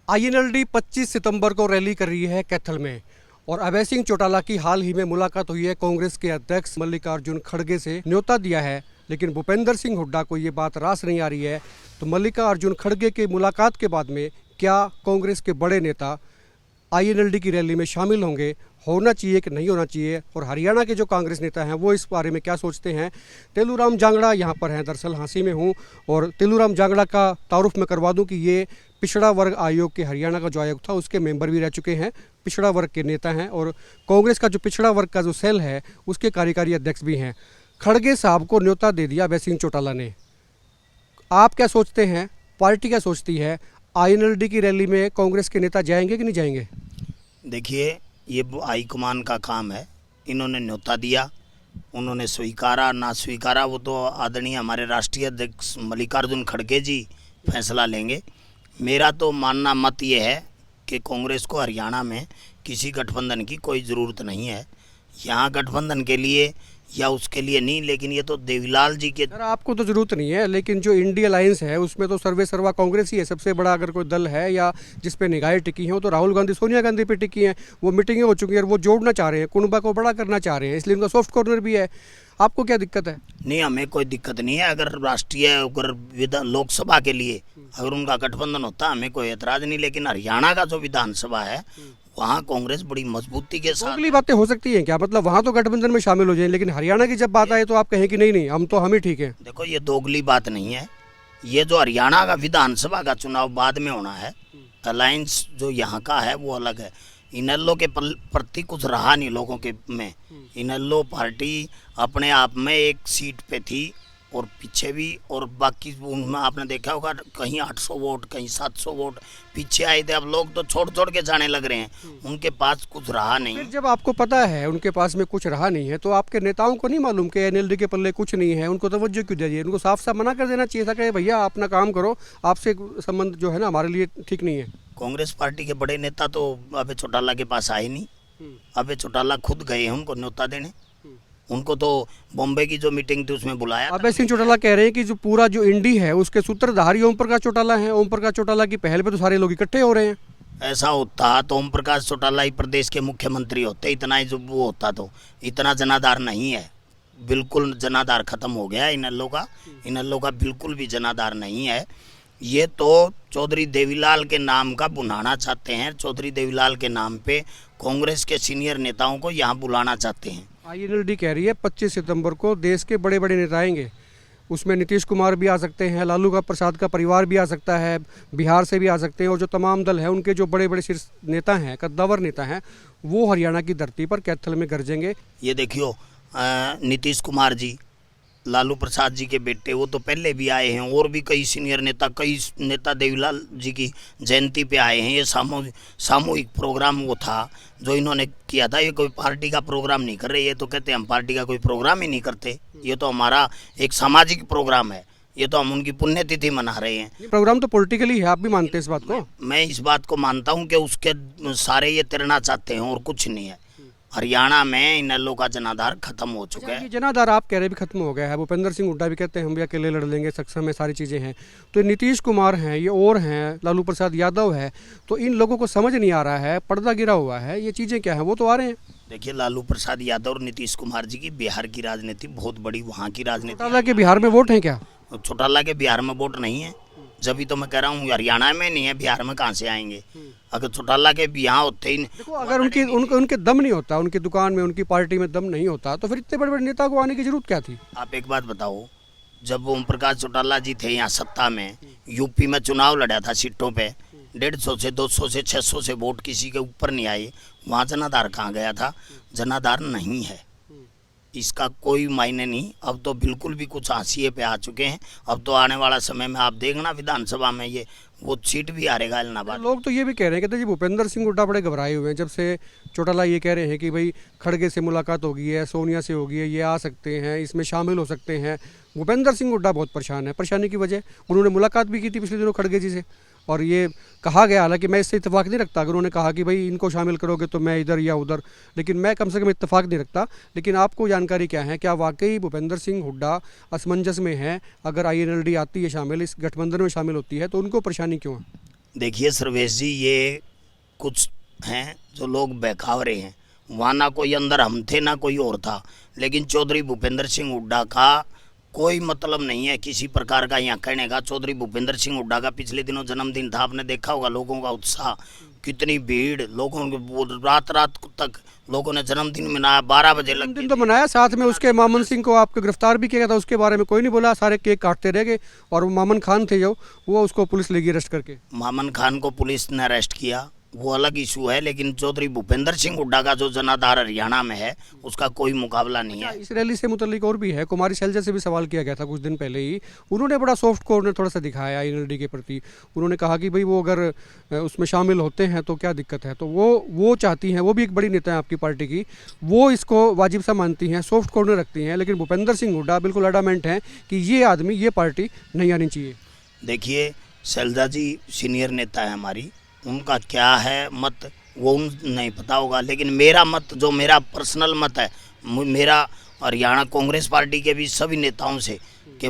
INLD 25 सितंबर को rally कर रही है कैथल में और अभय सिंह चौटाला की हाल ही में मुलाकात हुई है। कांग्रेस के अध्यक्ष मल्लिकार्जुन खड़गे से न्योता दिया है, लेकिन भूपेंद्र सिंह हुड्डा को ये बात रास नहीं आ रही है। तो मल्लिकार्जुन खड़गे के मुलाकात के बाद में क्या कांग्रेस के बड़े नेता आईएनएलडी की रैली में शामिल होंगे, होना चाहिए कि नहीं होना चाहिए, और हरियाणा के जो कांग्रेस नेता हैं वो इस बारे में क्या सोचते हैं। तेलूराम जांगड़ा यहाँ पर हैं, दरअसल हाँसी में हूँ, और तेलूराम जांगड़ा का तारुफ मैं करवा दूँ कि ये पिछड़ा वर्ग आयोग के हरियाणा का जो आयोग था उसके मेंबर भी रह चुके हैं, पिछड़ा वर्ग के नेता हैं, और कांग्रेस का जो पिछड़ा वर्ग का जो सेल है उसके कार्यकारी अध्यक्ष भी हैं। खड़गे साहब को न्योता दे दिया अभय सिंह चौटाला ने। आप क्या सोचते हैं, पार्टी क्या सोचती है, आईएनएलडी की रैली में कांग्रेस के नेता जाएंगे कि नहीं जाएंगे? देखिए, ये हाईकमान का काम है। इन्होंने न्योता दिया, उन्होंने स्वीकारा ना स्वीकारा वो तो आदरणीय हमारे राष्ट्रीय अध्यक्ष मल्लिकार्जुन खड़गे जी फैसला लेंगे। मेरा तो मानना मत ये है कि कांग्रेस को हरियाणा में किसी गठबंधन की कोई ज़रूरत नहीं है। यहाँ गठबंधन के लिए या उसके लिए नहीं, लेकिन ये तो देवीलाल जी के। सर, आपको तो जरूरत नहीं है, लेकिन जो इंडिया अलायंस है उसमें तो सर्वे सर्वा कांग्रेस ही है सबसे बड़ा। अगर कोई दल है या जिस पे निगाहें टिकी हैं तो राहुल गांधी सोनिया गांधी पे टिकी हैं। वो मीटिंगें हो चुकी हैं और वो जोड़ना चाह रहे हैं, कुनबा को बड़ा करना चाह रहे हैं, इसलिए उनका सॉफ्ट कॉर्नर भी है। आपको क्या दिक्कत है? नहीं, हमें कोई दिक्कत नहीं है। अगर राष्ट्रीय अगर लोकसभा के लिए अगर उनका गठबंधन होता हमें कोई एतराज़ नहीं, लेकिन हरियाणा का जो विधानसभा है वहाँ कांग्रेस बड़ी मजबूती के साथ। अगली बातें हो सकती हैं क्या, मतलब वहाँ तो गठबंधन में शामिल हो जाए, लेकिन हरियाणा की जब बात आए तो आप कहें कि नहीं नहीं हम ही ठीक है। देखो, ये दोगली बात नहीं है। ये जो हरियाणा का विधानसभा का चुनाव बाद में होना है, अलायंस जो यहाँ का है वो अलग है। इनेलो के प्रति कुछ रहा नहीं लोगों के में। इनेलो पार्टी अपने आप में एक सीट पे थी और पीछे भी, और बाकी उनमें आपने देखा होगा कहीं 800 वोट कहीं 700 वोट पीछे आए थे। अब लोग तो छोड़ छोड़ के जाने लग रहे हैं, उनके पास कुछ रहा नहीं। जब आपको पता है उनके पास में कुछ रहा नहीं है तो आपके नेताओं को नहीं मालूम कि एनएलडी के पल्ले कुछ नहीं है, उनको तवज्जो क्यों दीजिए? उनको साफ साफ मना कर देना चाहिए था कि भैया अपना काम करो, आपसे संबंध जो है ना हमारे लिए ठीक नहीं है। कांग्रेस पार्टी के बड़े नेता तो अभय चौटाला के पास आए नहीं। अभय चौटाला खुद गए हैं उनको न्योता देने। उनको तो बॉम्बे की जो मीटिंग थी उसमें बुलाया। अभय सिंह चौटाला कह रहे हैं कि जो पूरा जो इंडी है उसके सूत्रधार ओम प्रकाश चौटाला है। ओम प्रकाश चौटाला की पहल पे तो सारे लोग इकट्ठे हो रहे हैं। ऐसा होता तो ओम प्रकाश चौटाला ही प्रदेश के मुख्यमंत्री होते। इतना ही जो वो होता तो इतना जनाधार नहीं है, बिल्कुल जनाधार खत्म हो गया इनेलो का। इनेलो का बिल्कुल भी जनाधार नहीं है। ये तो चौधरी देवीलाल के नाम का बुलाना चाहते हैं। चौधरी देवीलाल के नाम पे कांग्रेस के सीनियर नेताओं को यहाँ बुलाना चाहते हैं। आईएनएलडी कह रही है 25 सितंबर को देश के बड़े बड़े नेता आएंगे, उसमें नीतीश कुमार भी आ सकते हैं, लालू का प्रसाद का परिवार भी आ सकता है, बिहार से भी आ सकते हैं, और जो तमाम दल है उनके जो बड़े बड़े शीर्ष नेता हैं, कद्दावर नेता हैं, वो हरियाणा की धरती पर कैथल में गरजेंगे। ये देखियो, नीतीश कुमार जी, लालू प्रसाद जी के बेटे, वो तो पहले भी आए हैं, और भी कई सीनियर नेता, कई नेता देवीलाल जी की जयंती पे आए हैं। ये सामूहिक प्रोग्राम वो था जो इन्होंने किया था। ये कोई पार्टी का प्रोग्राम नहीं कर रहे। ये तो कहते हैं हम पार्टी का कोई प्रोग्राम ही नहीं करते, ये तो हमारा एक सामाजिक प्रोग्राम है, ये तो हम उनकी पुण्यतिथि मना रहे हैं। प्रोग्राम तो पॉलिटिकली है, आप भी मानते हैं इस बात को? मैं इस बात को मानता हूँ कि उसके सारे ये तिरना चाहते हैं और कुछ नहीं है। हरियाणा में इनेलो का जनाधार खत्म हो चुका है। ये जनाधार आप कह रहे भी खत्म हो गया है। भूपेंद्र सिंह हुड्डा भी कहते हैं हम भी अकेले लड़ लेंगे, सक्षम है, सारी चीज़ें हैं। तो नीतीश कुमार हैं, ये और हैं, लालू प्रसाद यादव है, तो इन लोगों को समझ नहीं आ रहा है, पर्दा गिरा हुआ है, ये चीज़ें क्या हैं, वो तो आ रहे हैं। देखिए, लालू प्रसाद यादव और नीतीश कुमार जी की बिहार की राजनीति बहुत बड़ी, वहाँ की राजनीति। चौटाला के बिहार में वोट हैं क्या? चौटाला के बिहार में वोट नहीं है, जब तो मैं कह रहा हूँ हरियाणा में नहीं है, बिहार में कहाँ से आएंगे? अगर चौटाला के यहाँ होते ही। देखो, अगर उनके दम नहीं होता, उनकी दुकान में, उनकी पार्टी में दम नहीं होता, तो फिर इतने बड़े बड़े नेता को आने की जरूरत क्या थी? आप एक बात बताओ, जब ओम प्रकाश चौटाला जी थे यहाँ सत्ता में, यूपी में चुनाव लड़ा था सीटों पे, 150 से 200 से 600 से वोट किसी के ऊपर नहीं आए, वहाँ जनाधार कहाँ गया था? जनाधार नहीं है, इसका कोई मायने नहीं। अब तो बिल्कुल भी कुछ हाशिए पे आ चुके हैं। अब तो आने वाला समय में आप देखना विधानसभा में ये वो सीट भी हारेगा इलाहाबाद। लोग तो ये भी कह रहे हैं, कहते जी भूपेंद्र सिंह हुड्डा बड़े घबराए हुए हैं जब से चौटाला ये कह रहे हैं कि भाई खड़गे से मुलाकात होगी है, सोनिया से होगी है, ये आ सकते हैं, इसमें शामिल हो सकते हैं। भूपेंद्र सिंह हुड्डा बहुत परेशान है। परेशानी की वजह, उन्होंने मुलाकात भी की थी पिछले दिनों खड़गे जी से, और ये कहा गया, हालांकि मैं इससे इत्तेफाक नहीं रखता, अगर उन्होंने कहा कि भाई इनको शामिल करोगे तो मैं इधर या उधर, लेकिन मैं कम से कम इत्तेफाक नहीं रखता। लेकिन आपको जानकारी क्या है, क्या वाकई भूपेंद्र सिंह हुड्डा असमंजस में है? अगर आईएनएलडी आती है शामिल, इस गठबंधन में शामिल होती है, तो उनको परेशानी क्यों है? देखिए सर्वेश जी, ये कुछ हैं जो लोग बहकावरे हैं। वहाँ ना कोई अंदर हम थे ना कोई और था, लेकिन चौधरी भूपेंद्र सिंह हुड्डा का कोई मतलब नहीं है किसी प्रकार का यहाँ कहने का। चौधरी भूपेंद्र सिंह हुड्डा का पिछले दिनों जन्मदिन था, आपने देखा होगा लोगों का उत्साह, कितनी भीड़, लोगों को रात रात तक लोगों ने जन्मदिन मनाया, 12 बजे लग दिन तो मनाया, साथ में उसके मामन सिंह को आपको गिरफ्तार भी किया गया था, उसके बारे में कोई नहीं बोला, सारे केक काटते रह गए। और वो मामन खान थे जो, वो उसको पुलिस ले गई अरेस्ट करके। मामन खान को पुलिस ने अरेस्ट किया, वो अलग इशू है, लेकिन चौधरी भूपेंद्र सिंह हुड्डा का जो जनाधार हरियाणा में है उसका कोई मुकाबला नहीं है। इस रैली से मुतल्लिक और भी है, कुमारी शैलजा से भी सवाल किया गया था कुछ दिन पहले ही, उन्होंने बड़ा सॉफ्ट कॉर्नर थोड़ा सा दिखाया INLD के प्रति। उन्होंने कहा कि भाई वो अगर उसमें शामिल होते हैं तो क्या दिक्कत है, तो वो चाहती हैं, वो भी एक बड़ी नेता है आपकी पार्टी की, वो इसको वाजिब सा मानती हैं, सॉफ्ट कॉर्नर रखती हैं, लेकिन भूपेंद्र सिंह हुड्डा बिल्कुल अडामेंट हैं कि ये आदमी, ये पार्टी नहीं आनी चाहिए। देखिए शैलजा जी सीनियर नेता है हमारी, उनका क्या है मत वो नहीं पता होगा, लेकिन मेरा मत, जो मेरा पर्सनल मत है, मेरा हरियाणा कांग्रेस पार्टी के भी सभी नेताओं से कि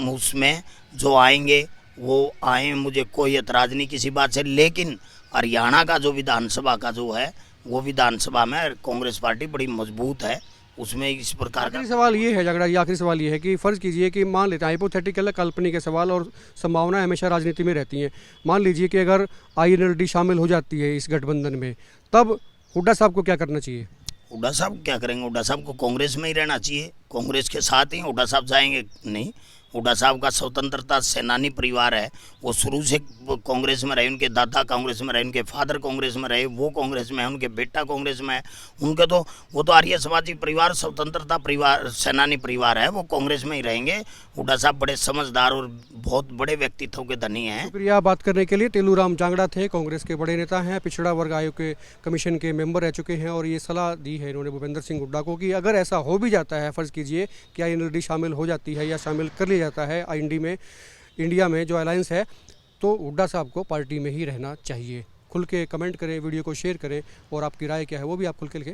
उसमें जो आएंगे वो आए, मुझे कोई एतराज़ नहीं किसी बात से, लेकिन हरियाणा का जो विधानसभा का जो है, वो विधानसभा में कांग्रेस पार्टी बड़ी मजबूत है, उसमें इस प्रकार का। आखिरी सवाल ये है झगड़ा, ये आखिरी सवाल ये है कि फ़र्ज़ कीजिए कि मान लेते हैं, हाइपोथेटिकल है, काल्पनिक के सवाल और संभावनाएं हमेशा राजनीति में रहती हैं, मान लीजिए कि अगर INLD शामिल हो जाती है इस गठबंधन में, तब हुड्डा साहब को क्या करना चाहिए? हुड्डा साहब क्या करेंगे? हुड्डा साहब को कांग्रेस में ही रहना चाहिए, कांग्रेस के साथ ही। हुड्डा साहब जाएंगे नहीं। हुड्डा साहब का स्वतंत्रता सेनानी परिवार है, वो शुरू से कांग्रेस में रहे, उनके दादा कांग्रेस में रहे, उनके फादर कांग्रेस में रहे, वो कांग्रेस में है, उनके बेटा कांग्रेस में है, उनके तो वो तो आर्य समाजी परिवार, स्वतंत्रता परिवार, सेनानी परिवार है, वो कांग्रेस में ही रहेंगे। हुड्डा साहब बड़े समझदार और बहुत बड़े व्यक्तित्व के धनी हैं। शुक्रिया बात करने के लिए। टेलूराम जांगड़ा थे, कांग्रेस के बड़े नेता हैं, पिछड़ा वर्ग आयोग के कमीशन के मेंबर रह चुके हैं, और ये सलाह दी है इन्होंने भूपेंद्र सिंह हुड्डा को कि अगर ऐसा हो भी जाता है, फ़र्ज़ कीजिए कि INLD शामिल हो जाती है या शामिल कर लिया जाता है IND में, इंडिया में जो अलायंस है, तो हुड्डा साहब को पार्टी में ही रहना चाहिए। खुल के कमेंट करें, वीडियो को शेयर करें, और आपकी राय क्या है वो भी आप खुल के लिखें।